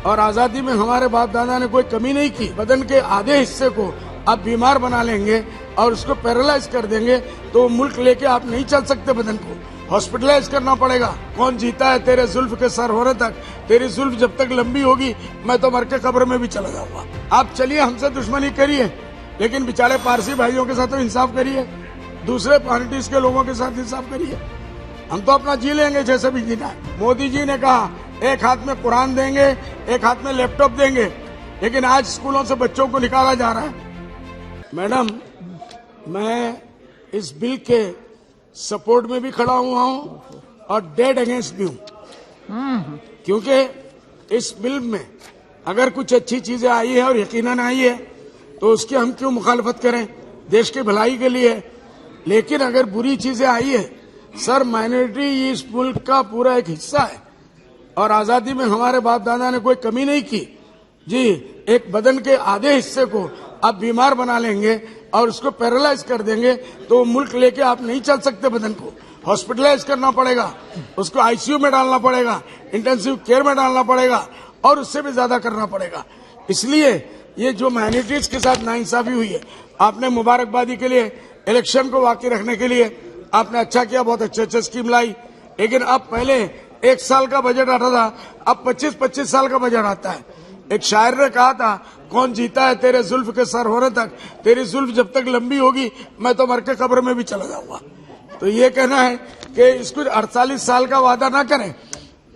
और आजादी में हमारे बाप दादा ने कोई कमी नहीं की। बदन के आधे हिस्से को आप बीमार बना लेंगे और उसको पैरालाइज कर देंगे तो मुल्क लेके आप नहीं चल सकते। बदन को हॉस्पिटलाइज करना पड़ेगा। कौन जीता है तेरे जुल्फ के सर होने तक, तेरी जुल्फ जब तक लंबी होगी मैं तो मर के कब्र में भी चला जाऊंगा। आप चलिए हमसे दुश्मनी करिए, लेकिन बेचारे पारसी भाइयों के साथ तो इंसाफ करिए, दूसरे पार्टीज के लोगों के साथ इंसाफ करिए। हम तो अपना जी लेंगे जैसे भी जीना है। मोदी जी ने कहा एक हाथ में कुरान देंगे, एक हाथ में लैपटॉप देंगे, लेकिन आज स्कूलों से बच्चों को निकाला जा रहा है। मैडम, मैं इस बिल के सपोर्ट में भी खड़ा हुआ हूं और डेड अगेंस्ट भी हूं, क्योंकि इस बिल में अगर कुछ अच्छी चीजें आई है और यकीनन आई है तो उसकी हम क्यों मुखालफत करें, देश की भलाई के लिए। लेकिन अगर बुरी चीजें आई है, सर माइनॉरिटी इस मुल्क का पूरा एक हिस्सा है और आजादी में हमारे बाप दादा ने कोई कमी नहीं की। जी, एक बदन के आधे हिस्से को आप बीमार बना लेंगे और उसको पैरालाइज कर देंगे तो मुल्क लेके आप नहीं चल सकते। बदन को हॉस्पिटलाइज करना पड़ेगा, उसको आईसीयू में डालना पड़ेगा, इंटेंसिव केयर में डालना पड़ेगा और उससे भी ज्यादा करना पड़ेगा। इसलिए ये जो माइनॉरिटीज के साथ नाइंसाफी हुई है, आपने मुबारकबादी के लिए, इलेक्शन को बाकी रखने के लिए आपने अच्छा किया, बहुत अच्छे स्कीम लाई। लेकिन अब पहले 1 साल का बजट आता था, अब 25-25 साल का बजट आता है। एक शायर ने कहा था, कौन जीता है तेरे जुल्फ के सर होने तक, तेरी जुल्फ जब तक लंबी होगी मैं तो मर के कब्र में भी चला जाऊंगा। तो ये कहना है कि इसको 48 साल का वादा ना करें,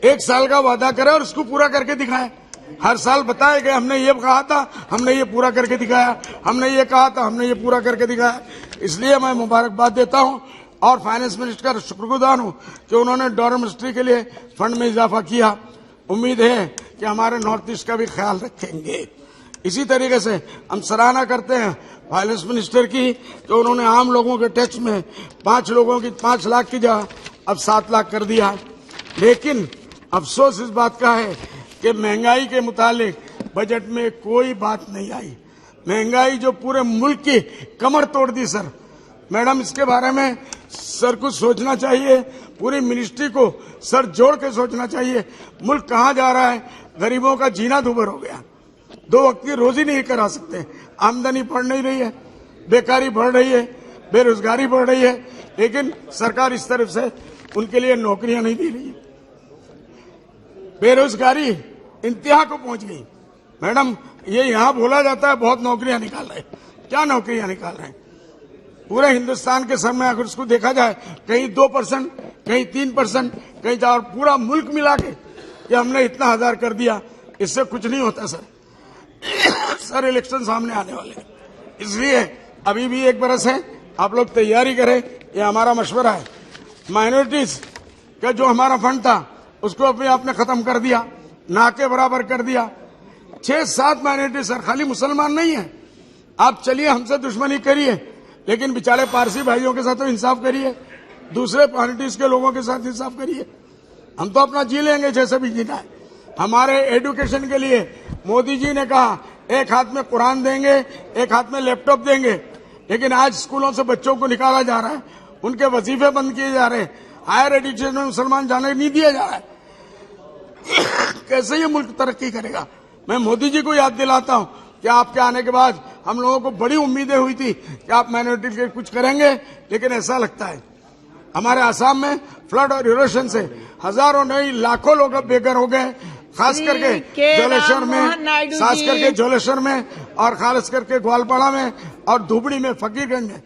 1 साल का वादा करें और उसको पूरा करके दिखाएं। हर साल बताए गए हमने ये कहा था, हमने ये पूरा करके दिखाया, हमने ये कहा था, हमने ये पूरा करके दिखाया। इसलिए मैं मुबारकबाद देता हूं और फाइनेंस मिनिस्टर का शुक्रगुजार हूं कि उन्होंने डॉलर मिनिस्ट्री के लिए फंड में इजाफा किया। उम्मीद है कि हमारे नॉर्थ ईस्ट का भी ख्याल रखेंगे। इसी तरीके से हम सराहना करते हैं फाइनेंस मिनिस्टर की कि उन्होंने आम लोगों के टैक्स में 5 लोगों की 5 लाख की जगह अब 7 लाख कर दिया। लेकिन अफसोस इस बात का है कि महंगाई के मुतालिक बजट में कोई बात नहीं आई। महंगाई जो पूरे मुल्क की कमर तोड़ दी सर। मैडम, इसके बारे में सर को सोचना चाहिए, पूरी मिनिस्ट्री को सर जोड़ के सोचना चाहिए। मुल्क कहाँ जा रहा है, गरीबों का जीना दूभर हो गया, 2 वक्त की रोजी नहीं करा सकते, आमदनी बढ़ नहीं रही है, बेकारी बढ़ रही है, बेरोजगारी बढ़ रही है, लेकिन सरकार इस तरफ से उनके लिए नौकरियां नहीं दे रही है। बेरोजगारी इंतहा को पहुंच गई। मैडम, ये यहाँ बोला जाता है बहुत नौकरियां निकाल रहे हैं, क्या नौकरियां निकाल रहे हैं? पूरे हिंदुस्तान के सर में अगर उसको देखा जाए, कहीं 2%, कहीं 3%, कहीं 4, पूरा मुल्क मिला के कि हमने इतना 1000 कर दिया, इससे कुछ नहीं होता सर। सर, इलेक्शन सामने आने वाले, इसलिए अभी भी 1 बरस है, आप लोग तैयारी करें, ये हमारा मशवरा है। माइनॉरिटीज का जो हमारा फंड था उसको अपने आपने खत्म कर दिया, ना के बराबर कर दिया। 6-7 माइनॉरिटी सर, खाली मुसलमान नहीं है। आप चलिए हमसे दुश्मनी करिए, लेकिन बेचारे पारसी भाइयों के साथ तो इंसाफ करिए, दूसरे पार्टीज के लोगों के साथ इंसाफ करिए। हम तो अपना जी लेंगे जैसे भी जीना है। हमारे एजुकेशन के लिए मोदी जी ने कहा एक हाथ में कुरान देंगे, एक हाथ में लैपटॉप देंगे, लेकिन आज स्कूलों से बच्चों को निकाला जा रहा है, उनके वजीफे बंद किए जा रहे हैं, हायर एजुकेशन में मुसलमान जाने नहीं दिया जा रहा है। कैसे ये मुल्क तरक्की करेगा? मैं मोदी जी को याद दिलाता हूं कि आपके आने के बाद हम लोगों को बड़ी उम्मीदें हुई थी कि आप माइनॉरिटी के कुछ करेंगे, लेकिन ऐसा लगता है हमारे आसाम में फ्लड और इरोशन से हजारों नहीं लाखों लोग अब बेघर हो गए, खास करके जोलेश्वर में और खास करके ग्वालपाड़ा में और धुबड़ी में, फकीरगंज में।